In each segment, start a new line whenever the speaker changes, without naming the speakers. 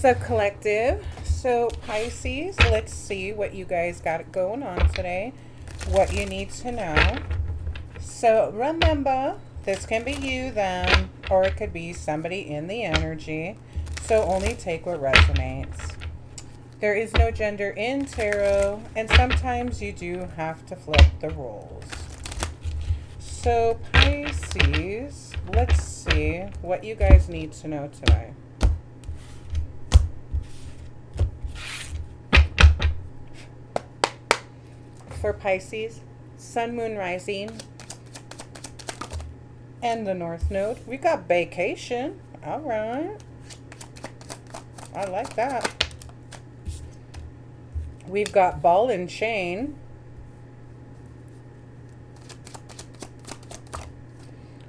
up, collective? So, Pisces, let's see what you guys got going on today, what you need to know. So, remember, this can be you, them, or it could be somebody in the energy. So, only take what resonates. There is no gender in tarot, and sometimes you do have to flip the roles. So, Pisces, let's see what you guys need to know today. For Pisces, Sun, Moon, Rising, and the North Node. We got vacation. All right. I like that. We've got ball and chain.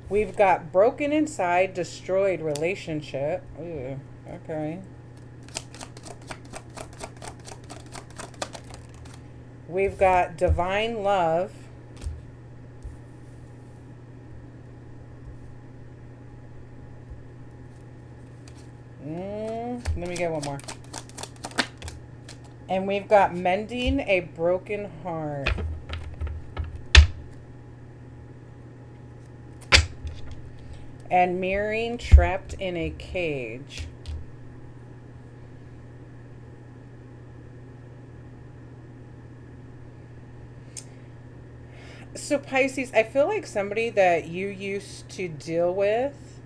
We've got broken inside, destroyed relationship. Ooh, okay. We've got divine love. Let me get one more. And we've got mending a broken heart. And mirroring trapped in a cage. So Pisces, I feel like somebody that you used to deal with,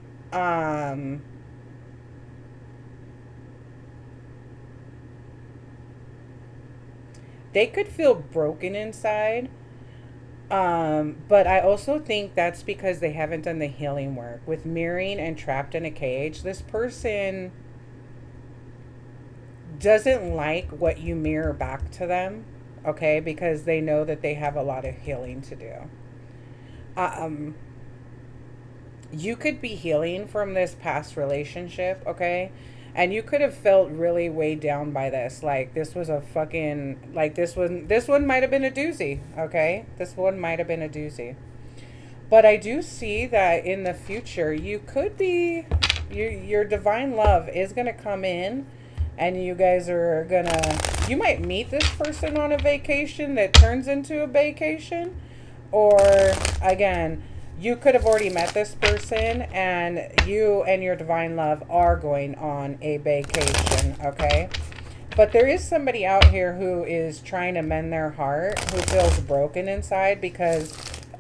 they could feel broken inside. But I also think that's because they haven't done the healing work. With mirroring and trapped in a cage, this person doesn't like what you mirror back to them, okay? Because they know that they have a lot of healing to do. You could be healing from this past relationship, okay? And you could have felt really weighed down by this. Like, this was a fucking, like, this one might have been a doozy, okay? This one might have been a doozy. But I do see that in the future, you could be, your divine love is going to come in, and you guys are going to, you might meet this person on a vacation that turns into a vacation. Or, again, you could have already met this person, and you and your divine love are going on a vacation, okay? But there is somebody out here who is trying to mend their heart, who feels broken inside because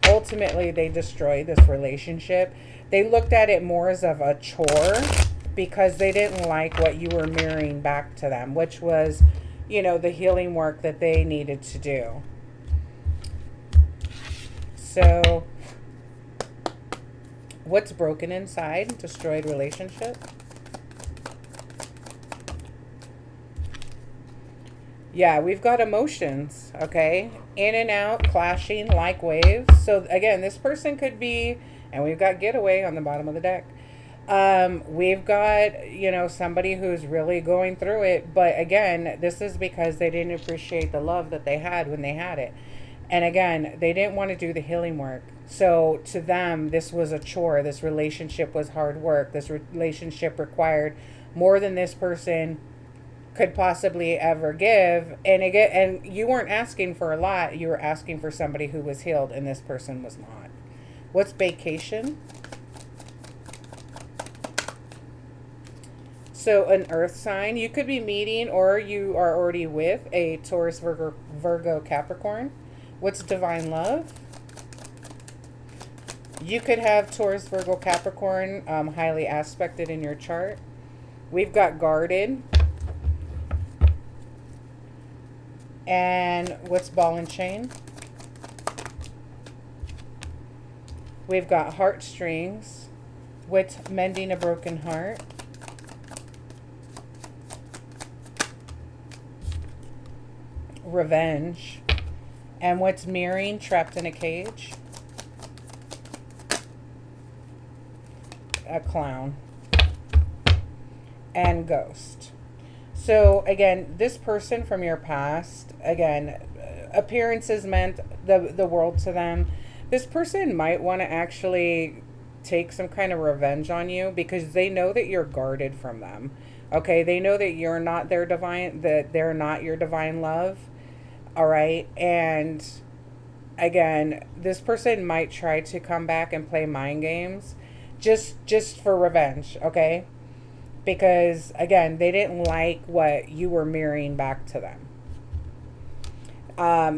ultimately they destroyed this relationship. They looked at it more as of a chore because they didn't like what you were mirroring back to them, which was, you know, the healing work that they needed to do. So, what's broken inside? Destroyed relationship. Yeah, we've got emotions, okay? In and out, clashing like waves. So again, this person could be, and we've got getaway on the bottom of the deck. We've got, you know, somebody who's really going through it. But again, this is because they didn't appreciate the love that they had when they had it. And again, they didn't want to do the healing work. So to them, this was a chore. This relationship was hard work. This relationship required more than this person could possibly ever give. And again, and you weren't asking for a lot. You were asking for somebody who was healed, and this person was not. What's vacation? So an earth sign. You could be meeting, or you are already with a Taurus, Virgo, Capricorn. What's divine love? You could have Taurus, Virgo, Capricorn highly aspected in your chart. We've got guarded. And what's ball and chain? We've got heartstrings. What's mending a broken heart? Revenge. And what's mirroring trapped in a cage? A clown. And ghost. So again, this person from your past, again, appearances meant the world to them. This person might want to actually take some kind of revenge on you because they know that you're guarded from them. Okay, they know that you're not their divine, that they're not your divine love. All right, and again, this person might try to come back and play mind games, just for revenge. Okay, because again, they didn't like what you were mirroring back to them.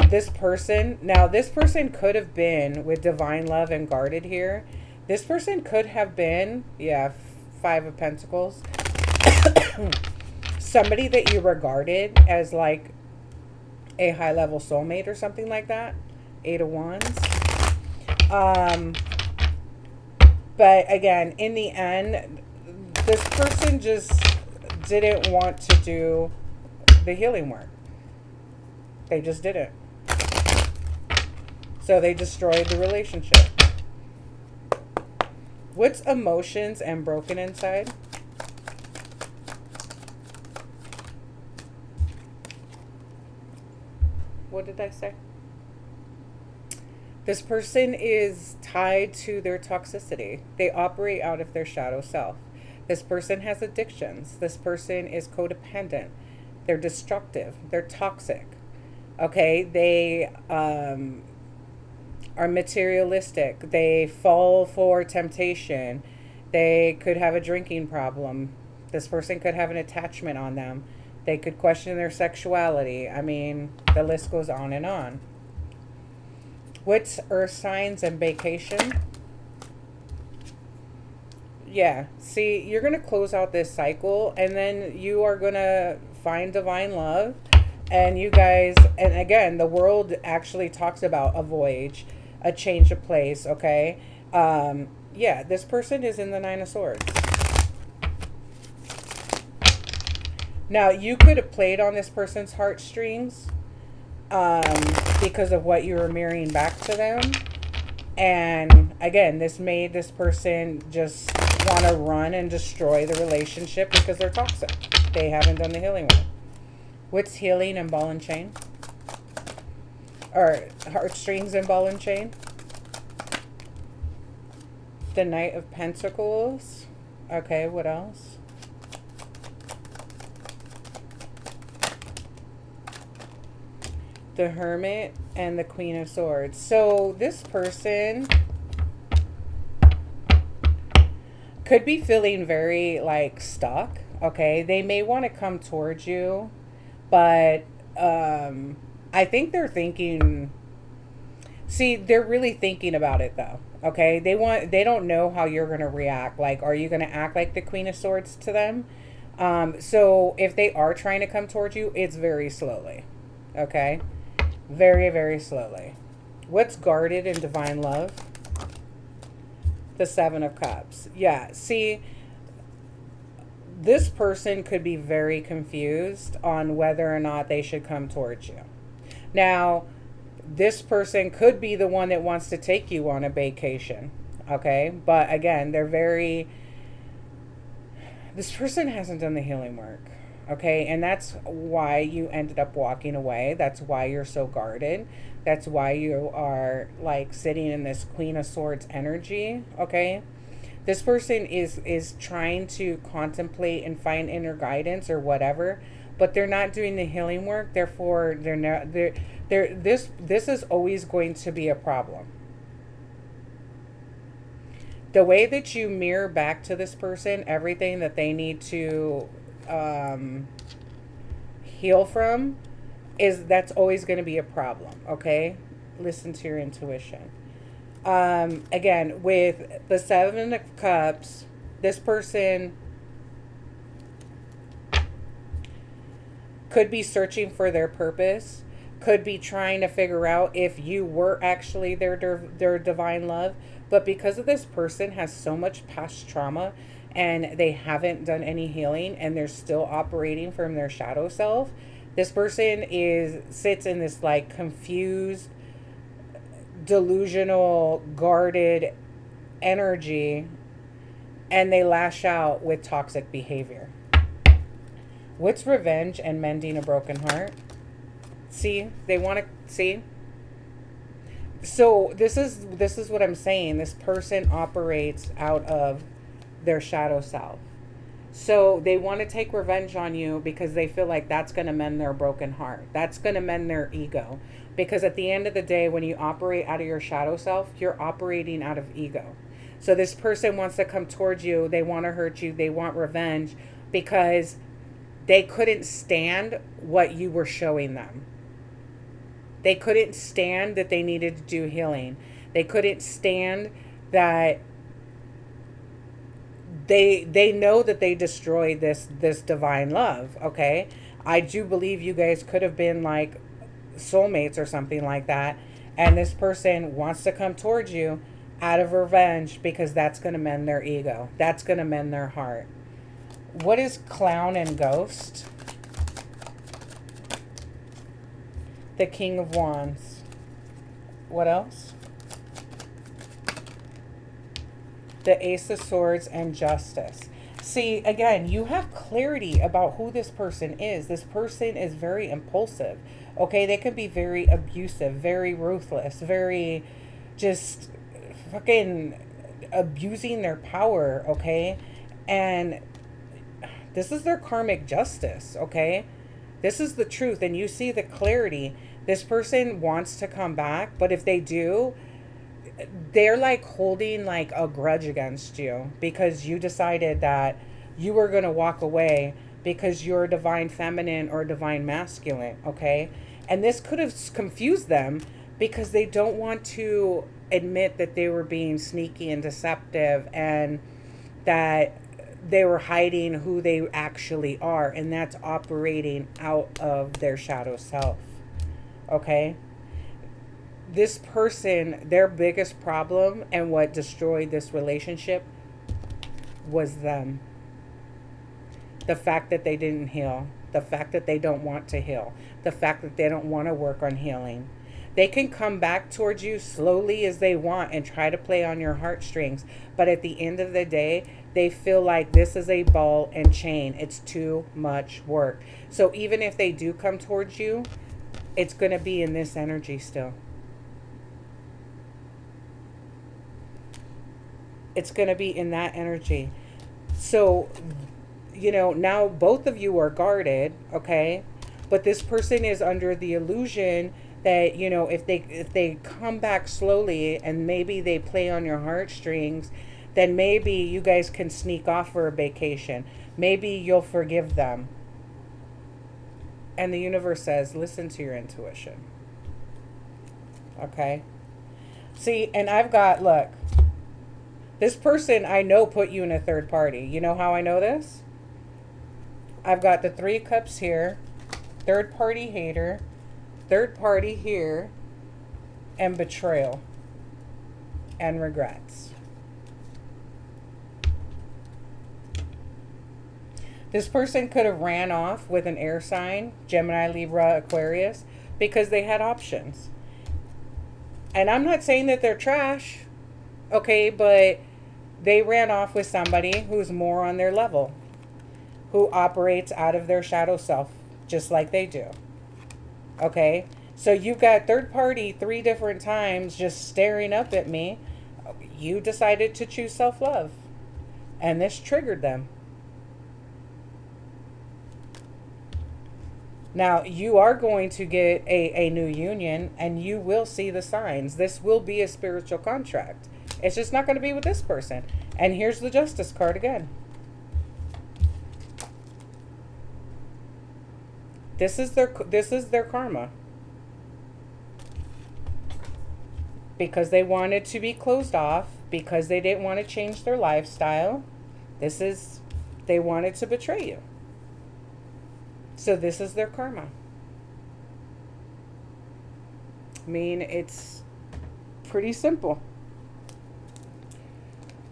This person, now this person could have been with divine love and guarded here. This person could have been, yeah, Five of Pentacles, somebody that you regarded as like a high level soulmate or something like that. Eight of Wands. Um, but again, in the end, this person just didn't want to do the healing work. They just didn't. So they destroyed the relationship. What's emotions and broken inside? What did I say? This person is tied to their toxicity. They operate out of their shadow self. This person has addictions. This person is codependent. They're destructive. They're toxic. Okay, they are materialistic. They fall for temptation. They could have a drinking problem. This person could have an attachment on them. They could question their sexuality. I mean, the list goes on and on. What's earth signs and vacation? Yeah, see, you're going to close out this cycle, and then you are going to find divine love. And you guys, and again, the world actually talks about a voyage, a change of place, okay? Yeah, this person is in the Nine of Swords. Now, you could have played on this person's heartstrings because of what you were mirroring back to them. And again, this made this person just want to run and destroy the relationship because they're toxic. They haven't done the healing work. What's healing and ball and chain? Or heartstrings and ball and chain? The Knight of Pentacles. Okay, what else? The Hermit and the Queen of Swords. So this person could be feeling very like stuck. Okay, they may want to come towards you, but I think they're thinking, see, they're really thinking about it though. Okay, they don't know how you're going to react. Like, are you going to act like the Queen of Swords to them? So if they are trying to come towards you, it's very slowly. Okay, very, very slowly. What's guarded in divine love? The Seven of Cups. Yeah, see, this person could be very confused on whether or not they should come towards you. Now, this person could be the one that wants to take you on a vacation. Okay, but again, this person hasn't done the healing work. Okay, and that's why you ended up walking away. That's why you're so guarded. That's why you are like sitting in this Queen of Swords energy. Okay, this person is trying to contemplate and find inner guidance or whatever, but they're not doing the healing work. Therefore, this is always going to be a problem. The way that you mirror back to this person everything that they need to heal from, that's always going to be a problem. Okay, listen to your intuition. Again, with the Seven of Cups, this person could be searching for their purpose, could be trying to figure out if you were actually their divine love. But because of this person has so much past trauma and they haven't done any healing and they're still operating from their shadow self, this person sits in this like confused, delusional, guarded energy, and they lash out with toxic behavior. What's revenge and mending a broken heart? See, they want to see. So this is what I'm saying. This person operates out of their shadow self. So they want to take revenge on you because they feel like that's going to mend their broken heart. That's going to mend their ego. Because at the end of the day, when you operate out of your shadow self, you're operating out of ego. So this person wants to come towards you. They want to hurt you. They want revenge because they couldn't stand what you were showing them. They couldn't stand that they needed to do healing. They couldn't stand that they know that they destroyed this divine love, okay? I do believe you guys could have been like soulmates or something like that, and this person wants to come towards you out of revenge because that's going to mend their ego. That's going to mend their heart. What is clown and ghost? The King of Wands. What else? The Ace of Swords and Justice. See, again, you have clarity about who this person is. This person is very impulsive. Okay, they can be very abusive, very ruthless, very just fucking abusing their power, okay? And this is their karmic justice, okay? This is the truth, and you see the clarity. This person wants to come back, but if they do, they're like holding like a grudge against you because you decided that you were going to walk away because you're divine feminine or divine masculine, okay? And this could have confused them because they don't want to admit that they were being sneaky and deceptive and that they were hiding who they actually are, and that's operating out of their shadow self, okay? This person, their biggest problem and what destroyed this relationship was them. The fact that they didn't heal. The fact that they don't want to heal. The fact that they don't want to work on healing. They can come back towards you slowly as they want and try to play on your heartstrings. But at the end of the day, they feel like this is a ball and chain. It's too much work. So even if they do come towards you, it's going to be in this energy still. It's going to be in that energy. So, you know, now both of you are guarded, okay? But this person is under the illusion that, you know, if they come back slowly and maybe they play on your heartstrings, then maybe you guys can sneak off for a vacation. Maybe you'll forgive them. And the universe says, listen to your intuition. Okay? See, and I've got, look, this person I know put you in a third party. You know how I know this? I've got the 3 cups here, third party hater, third party here, and betrayal and regrets. This person could have ran off with an air sign, Gemini, Libra, Aquarius, because they had options. And I'm not saying that they're trash, okay, but they ran off with somebody who's more on their level, who operates out of their shadow self, just like they do. Okay? So you've got third party 3 different times just staring up at me. You decided to choose self-love. And this triggered them. Now, you are going to get a new union, and you will see the signs. This will be a spiritual contract. It's just not going to be with this person. And here's the Justice card again. This is their karma. Because they wanted to be closed off, because they didn't want to change their lifestyle. They wanted to betray you. So this is their karma. I mean, it's pretty simple.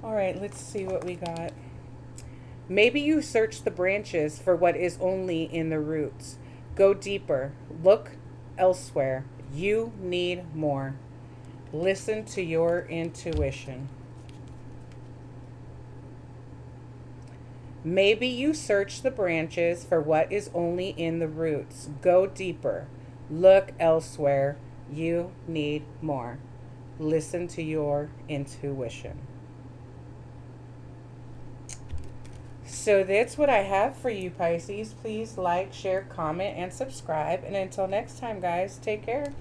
All right, let's see what we got. Maybe you search the branches for what is only in the roots. Go deeper. Look elsewhere. You need more. Listen to your intuition. Maybe you search the branches for what is only in the roots. Go deeper. Look elsewhere. You need more. Listen to your intuition. So that's what I have for you, Pisces. Please like, share, comment, and subscribe. And until next time, guys, take care.